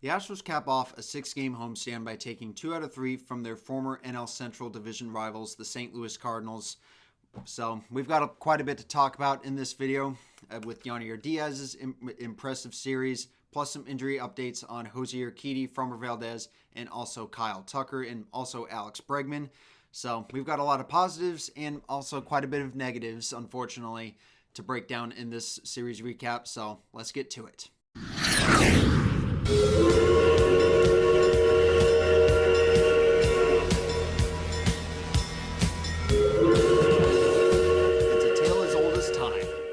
The Astros cap off a 6-game homestand by taking 2 out of 3 from their former NL Central Division rivals, the St. Louis Cardinals. So we've got quite a bit to talk about in this video with Yainer Diaz's impressive series, plus some injury updates on Jose Urquidy, Framber Valdez, and also Kyle Tucker, and also Alex Bregman. So we've got a lot of positives and also quite a bit of negatives, unfortunately, to break down in this series recap. So let's get to it.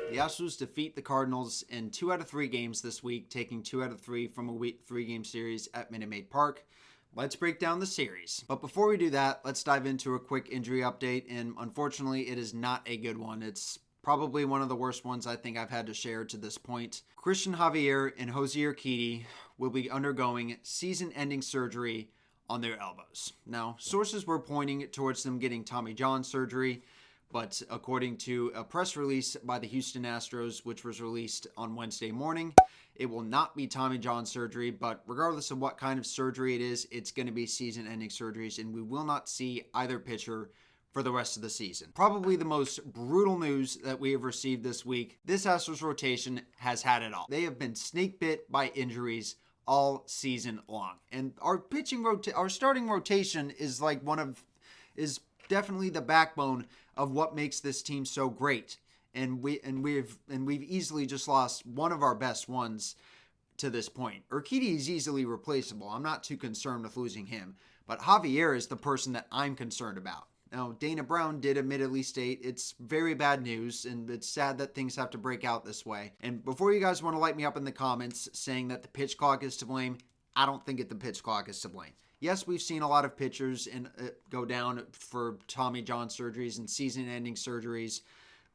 The Astros defeat the Cardinals in 2 out of 3 games this week, taking 2 out of 3 from a 3-game series at Minute Maid Park. Let's break down the series. But before we do that, let's dive into a quick injury update, and unfortunately, it is not a good one. It's probably one of the worst ones I think I've had to share to this point. Cristian Javier and Jose Urquidy will be undergoing season-ending surgery on their elbows. Now, sources were pointing towards them getting Tommy John surgery, but according to a press release by the Houston Astros, which was released on Wednesday morning, it will not be Tommy John surgery, but regardless of what kind of surgery it is, it's going to be season-ending surgeries, and we will not see either pitcher for the rest of the season. Probably the most brutal news that we have received this week. This Astros rotation has had it all. They have been snake bit by injuries all season long, and our starting rotation is is definitely the backbone of what makes this team so great. And we've easily just lost one of our best ones to this point. Urquidy is easily replaceable. I'm not too concerned with losing him, but Javier is the person that I'm concerned about. Now, Dana Brown did admittedly state it's very bad news, and it's sad that things have to break out this way. And before you guys want to light me up in the comments saying that the pitch clock is to blame, I don't think the pitch clock is to blame. Yes, we've seen a lot of pitchers go down for Tommy John surgeries and season-ending surgeries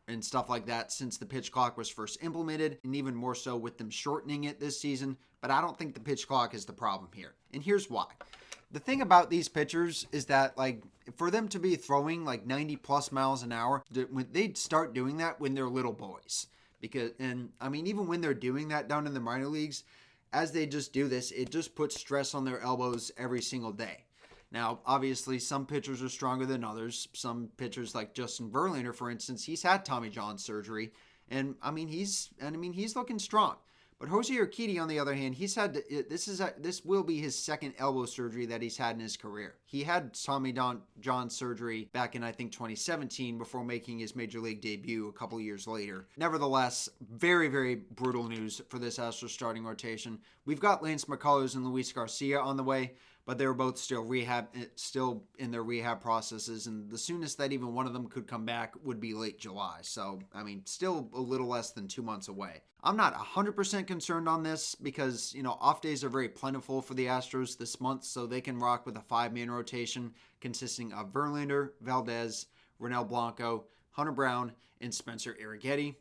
and stuff like that since the pitch clock was first implemented, and even more so with them shortening it this season. But I don't think the pitch clock is the problem here. And here's why. The thing about these pitchers is that, for them to be throwing 90 plus miles an hour, they'd start doing that when they're little boys. Even when they're doing that down in the minor leagues, as they just do this, it just puts stress on their elbows every single day. Now, obviously, some pitchers are stronger than others. Some pitchers, like Justin Verlander, for instance, he's had Tommy John surgery, and he's looking strong. But Jose Urquidy, on the other hand, this will be his second elbow surgery that he's had in his career. He had Tommy John surgery back in, I think, 2017 before making his major league debut a couple years later. Nevertheless, very, very brutal news for this Astros starting rotation. We've got Lance McCullers and Luis Garcia on the way, but they're both still in their rehab processes, and the soonest that even one of them could come back would be late July. So, still a little less than 2 months away. I'm not 100% concerned on this because, off days are very plentiful for the Astros this month, so they can rock with a 5-man rotation consisting of Verlander, Valdez, Ronel Blanco, Hunter Brown, and Spencer Arrighetti.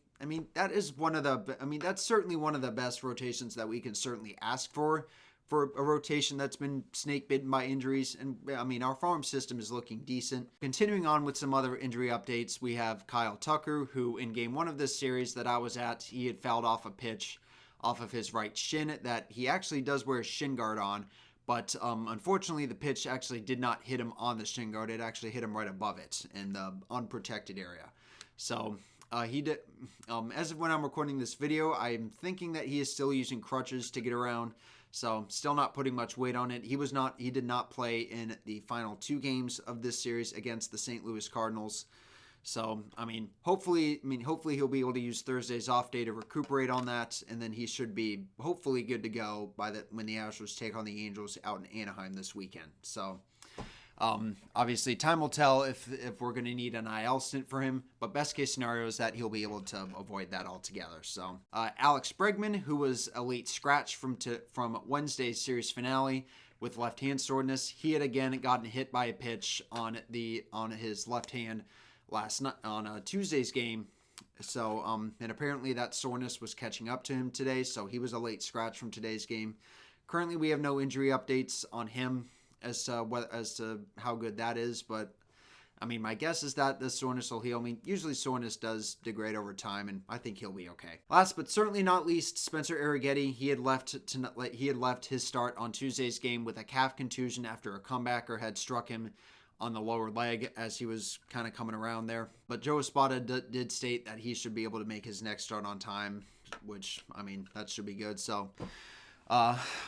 That's certainly one of the best rotations that we can certainly ask for a rotation that's been snake bitten by injuries. And our farm system is looking decent. Continuing on with some other injury updates, we have Kyle Tucker, who in game 1 of this series that I was at, he had fouled off a pitch off of his right shin that he actually does wear a shin guard on. But unfortunately, the pitch actually did not hit him on the shin guard. It actually hit him right above it in the unprotected area. So he did. As of when I'm recording this video, I'm thinking that he is still using crutches to get around. So still not putting much weight on it. He did not play in the final 2 games of this series against the St. Louis Cardinals. So, hopefully he'll be able to use Thursday's off day to recuperate on that, and then he should be hopefully good to go when the Astros take on the Angels out in Anaheim this weekend. So, obviously time will tell if we're going to need an IL stint for him, but best case scenario is that he'll be able to avoid that altogether. So, Alex Bregman, who was a late scratch from Wednesday's series finale with left hand soreness, he had again gotten hit by a pitch on his left hand last night on Tuesday's game. So, and apparently that soreness was catching up to him today, so he was a late scratch from today's game. Currently, we have no injury updates on him as to how good that is, but I mean, my guess is that the soreness will heal. I mean, usually soreness does degrade over time, and I think he'll be okay. Last but certainly not least, Spencer Arrighetti. He had left his start on Tuesday's game with a calf contusion after a comebacker had struck him on the lower leg as he was kind of coming around there. But Joe Espada did state that he should be able to make his next start on time, which, I mean, that should be good. So,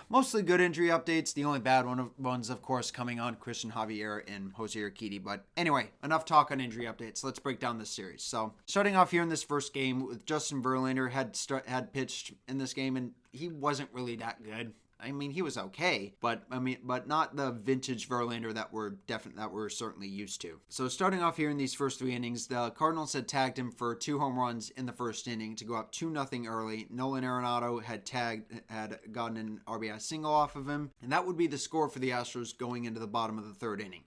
mostly good injury updates. The only bad ones, of course, coming on Christian Javier and Jose Urquidy. But anyway, enough talk on injury updates. Let's break down this series. So, starting off here in this first game with Justin Verlander had pitched in this game, and he wasn't really that good. I mean, he was okay, but not the vintage Verlander that we're certainly used to. So starting off here in these first 3 innings, the Cardinals had tagged him for 2 home runs in the first inning to go up 2-0 early. Nolan Arenado had gotten an RBI single off of him, and that would be the score for the Astros going into the bottom of the 3rd inning,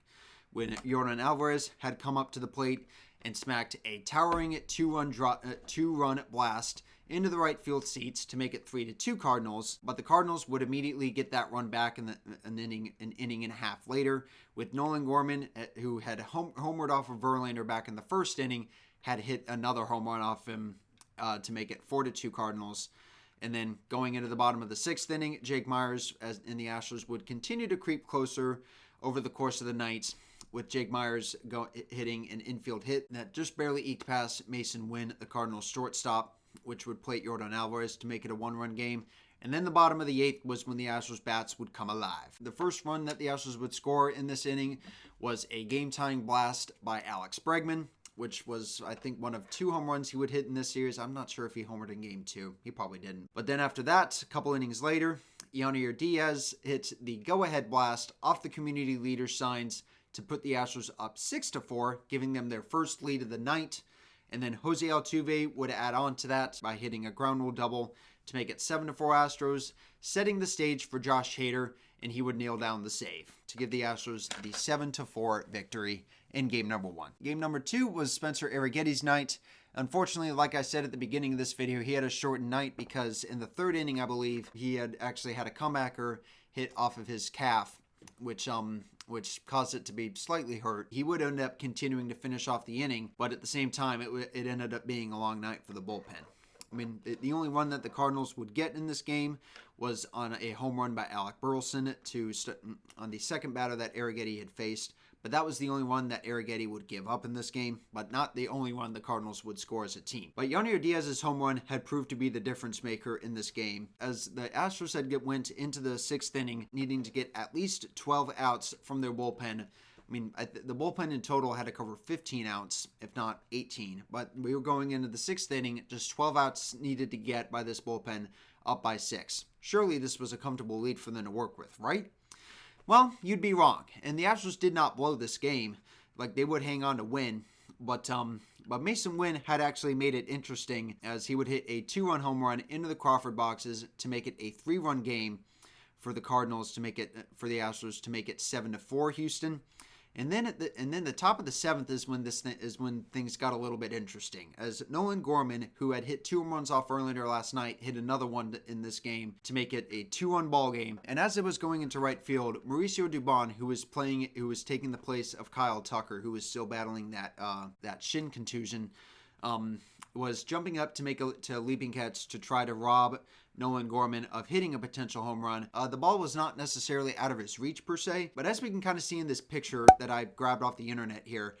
when Yordan Alvarez had come up to the plate and smacked a towering 2-run blast into the right field seats to make it 3-2 Cardinals, but the Cardinals would immediately get that run back an inning and a half later, with Nolan Gorman, who had homered off of Verlander back in the first inning, had hit another home run off him to make it 4-2 Cardinals. And then going into the bottom of the 6th inning, Jake Meyers and the Astros would continue to creep closer over the course of the night, with Jake Meyers hitting an infield hit that just barely eked past Mason Wynn, the Cardinals shortstop, which would plate Yordan Alvarez to make it a 1-run game. And then the bottom of the 8th was when the Astros bats would come alive. The first run that the Astros would score in this inning was a game-tying blast by Alex Bregman, which was, I think, one of 2 home runs he would hit in this series. I'm not sure if he homered in game 2. He probably didn't. But then after that, a couple innings later, Yainer Diaz hit the go-ahead blast off the community leader signs to put the Astros up 6-4, giving them their first lead of the night. And then Jose Altuve would add on to that by hitting a ground rule double to make it 7-4 Astros, setting the stage for Josh Hader, and he would nail down the save to give the Astros the 7-4 victory in game number 1. Game number 2 was Spencer Arrighetti's night. Unfortunately, like I said at the beginning of this video, he had a shortened night because in the 3rd inning, I believe, he had actually had a comebacker hit off of his calf, which caused it to be slightly hurt. He would end up continuing to finish off the inning, but at the same time, it ended up being a long night for the bullpen. I mean, the only run that the Cardinals would get in this game was on a home run by Alec Burleson on the second batter that Arrighetti had faced. But that was the only one that Arrighetti would give up in this game, but not the only one the Cardinals would score as a team. But Yainer Diaz's home run had proved to be the difference maker in this game, as the Astros went into the 6th inning needing to get at least 12 outs from their bullpen. I mean, the bullpen in total had to cover 15 outs, if not 18. But we were going into the 6th inning, just 12 outs needed to get by this bullpen, up by 6. Surely this was a comfortable lead for them to work with, right? Well, you'd be wrong. And the Astros did not blow this game. Like, they would hang on to win. But Mason Wynn had actually made it interesting, as he would hit a 2-run home run into the Crawford boxes to make it a 3-run game for the Cardinals for the Astros to make it 7-4 Houston. And then the top of the 7th is when things got a little bit interesting, as Nolan Gorman, who had hit 2 home runs off Verlander last night, hit another one in this game to make it a 2-run ball game. And as it was going into right field, Mauricio Dubon, who was taking the place of Kyle Tucker, who was still battling that shin contusion, was jumping up to make a leaping catch to try to rob Nolan Gorman of hitting a potential home run. The ball was not necessarily out of his reach per se, but as we can kind of see in this picture that I grabbed off the internet here,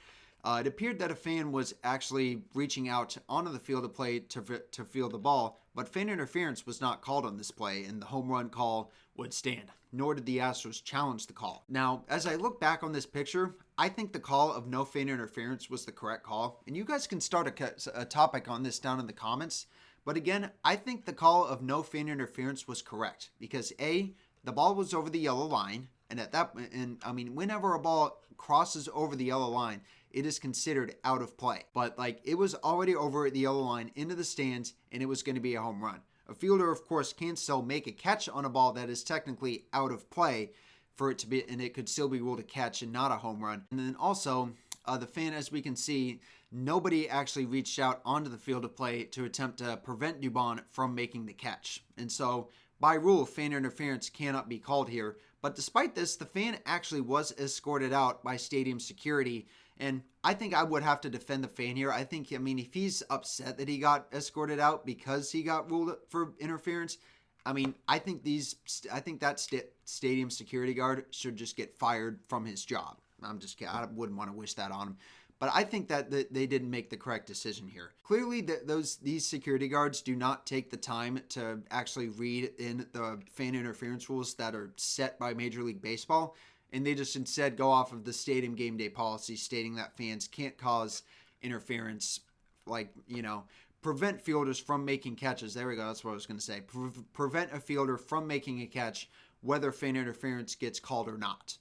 it appeared that a fan was actually reaching out onto the field of play to field the ball, but fan interference was not called on this play, and the home run call would stand. Nor did the Astros challenge the call. Now, as I look back on this picture, I think the call of no fan interference was the correct call, and you guys can start a topic on this down in the comments. But again, I think the call of no fan interference was correct because A, the ball was over the yellow line, and whenever a ball crosses over the yellow line, it is considered out of play. But it was already over the yellow line into the stands, and it was going to be a home run. A fielder, of course, can still make a catch on a ball that is technically out of play for it to be, and it could still be ruled a catch and not a home run. And then also, the fan, as we can see, nobody actually reached out onto the field of play to attempt to prevent Dubon from making the catch. And so, by rule, fan interference cannot be called here. But despite this, the fan actually was escorted out by stadium security And I think I would have to defend the fan here. I mean, if he's upset that he got escorted out because he got ruled for interference, I mean, I think that stadium security guard should just get fired from his job. I'm just kidding. I wouldn't want to wish that on him. But I think that they didn't make the correct decision here. Clearly, these security guards do not take the time to actually read in the fan interference rules that are set by Major League Baseball. And they just instead go off of the stadium game day policy stating that fans can't cause interference, prevent fielders from making catches. There we go. That's what I was going to say. Prevent a fielder from making a catch, whether fan interference gets called or not.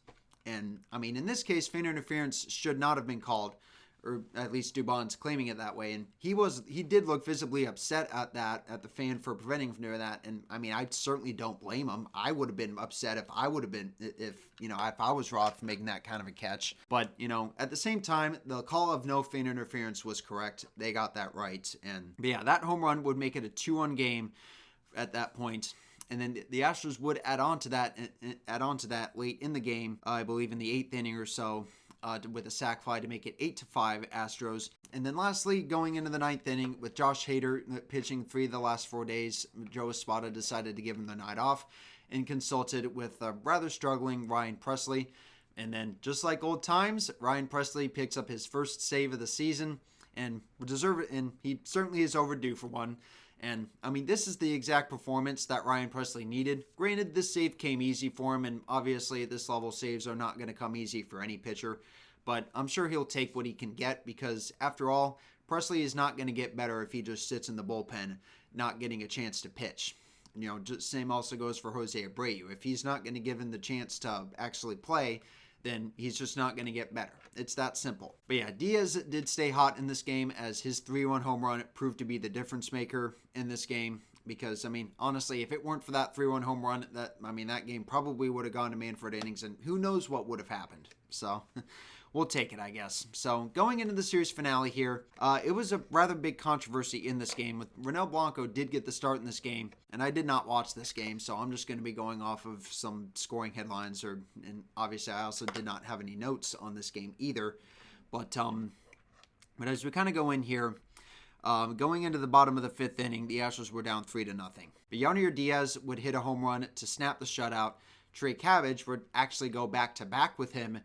And, I mean, in this case, fan interference should not have been called, or at least Dubon's claiming it that way. And he did look visibly upset at the fan for preventing him from doing that. And, I mean, I certainly don't blame him. I would have been upset if I was Roth for making that kind of a catch. But, at the same time, the call of no fan interference was correct. They got that right. But yeah, that home run would make it a 2-1 game at that point. And then the Astros would add on to that late in the game, I believe in the 8th inning or so, with a sac fly to make it 8-5 Astros. And then lastly, going into the 9th inning with Josh Hader pitching 3 of the last 4 days, Joe Espada decided to give him the night off and consulted with a rather struggling Ryan Pressly. And then just like old times, Ryan Pressly picks up his first save of the season and he certainly is overdue for one. And, I mean, this is the exact performance that Ryan Pressly needed. Granted, this save came easy for him, and obviously at this level, saves are not going to come easy for any pitcher. But I'm sure he'll take what he can get because, after all, Pressly is not going to get better if he just sits in the bullpen, not getting a chance to pitch. Same also goes for Jose Abreu. If he's not going to give him the chance to actually play, then he's just not going to get better. It's that simple. But yeah, Diaz did stay hot in this game as his 3-1 home run proved to be the difference maker in this game. Because, I mean, honestly, if it weren't for that 3-1 home run, that game probably would have gone to Manfred innings, and who knows what would have happened. So, we'll take it, I guess. So, going into the series finale here, it was a rather big controversy in this game. With Ronel Blanco did get the start in this game, and I did not watch this game, so I'm just going to be going off of some scoring headlines, and obviously I also did not have any notes on this game either. But as we kind of go in here, going into the bottom of the 5th inning, the Astros were down 3-0. But Yainer Diaz would hit a home run to snap the shutout. Trey Cabbage would actually go back-to-back with him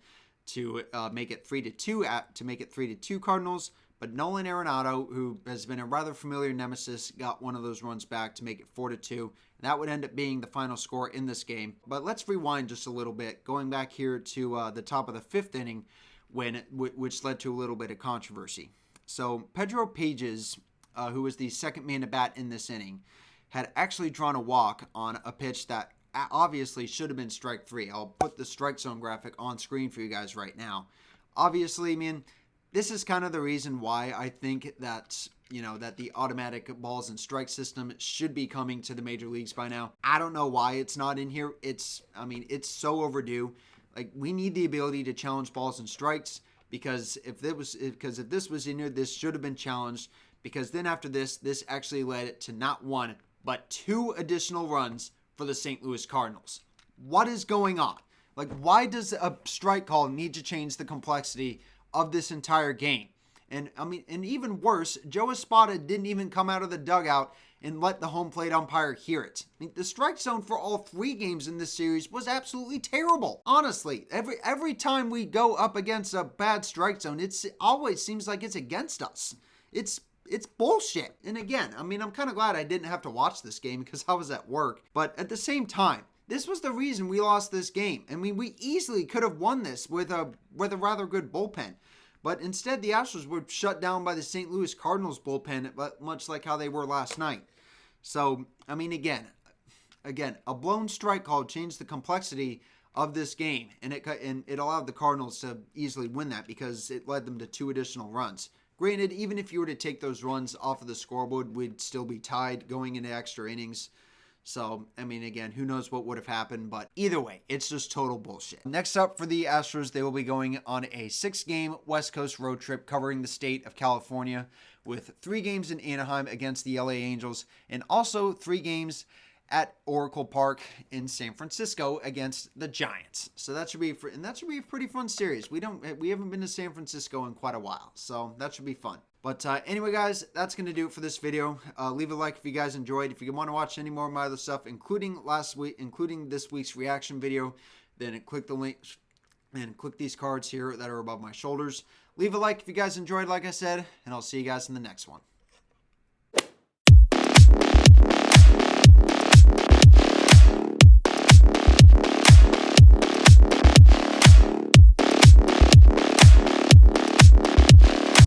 to make it 3-2 Cardinals. But Nolan Arenado, who has been a rather familiar nemesis, got one of those runs back to make it 4-2. And that would end up being the final score in this game. But let's rewind just a little bit, going back here to the top of the 5th inning, which led to a little bit of controversy. So Pedro Pages, who was the second man to bat in this inning, had actually drawn a walk on a pitch that obviously should have been strike 3. I'll put the strike zone graphic on screen for you guys right now. Obviously, this is kind of the reason why I think that, that the automatic balls and strike system should be coming to the major leagues by now. I don't know why it's not in here. It's so overdue. Like, we need the ability to challenge balls and strikes. Because if this was in here, this should have been challenged. Because then after this actually led to not 1, but 2 additional runs for the St. Louis Cardinals. What is going on? Like, why does a strike call need to change the complexity of this entire game? And even worse, Joe Espada didn't even come out of the dugout and let the home plate umpire hear it. The strike zone for all 3 games in this series was absolutely terrible. Honestly, every time we go up against a bad strike zone, it always seems like it's against us. It's bullshit. And again, I'm kind of glad I didn't have to watch this game because I was at work. But at the same time, this was the reason we lost this game. We easily could have won this with a rather good bullpen. But instead, the Astros were shut down by the St. Louis Cardinals bullpen, much like how they were last night. So, again, a blown strike call changed the complexity of this game, and it allowed the Cardinals to easily win that because it led them to 2 additional runs. Granted, even if you were to take those runs off of the scoreboard, we'd still be tied going into extra innings. So, again, who knows what would have happened, but either way, it's just total bullshit. Next up for the Astros, they will be going on a 6-game West Coast road trip covering the state of California with 3 games in Anaheim against the LA Angels and also 3 games at Oracle Park in San Francisco against the Giants. So that should be a pretty fun series. We haven't been to San Francisco in quite a while, so that should be fun. But anyway, guys, that's going to do it for this video. Leave a like if you guys enjoyed. If you want to watch any more of my other stuff, including this week's reaction video, then click the link and click these cards here that are above my shoulders. Leave a like if you guys enjoyed, like I said, and I'll see you guys in the next one.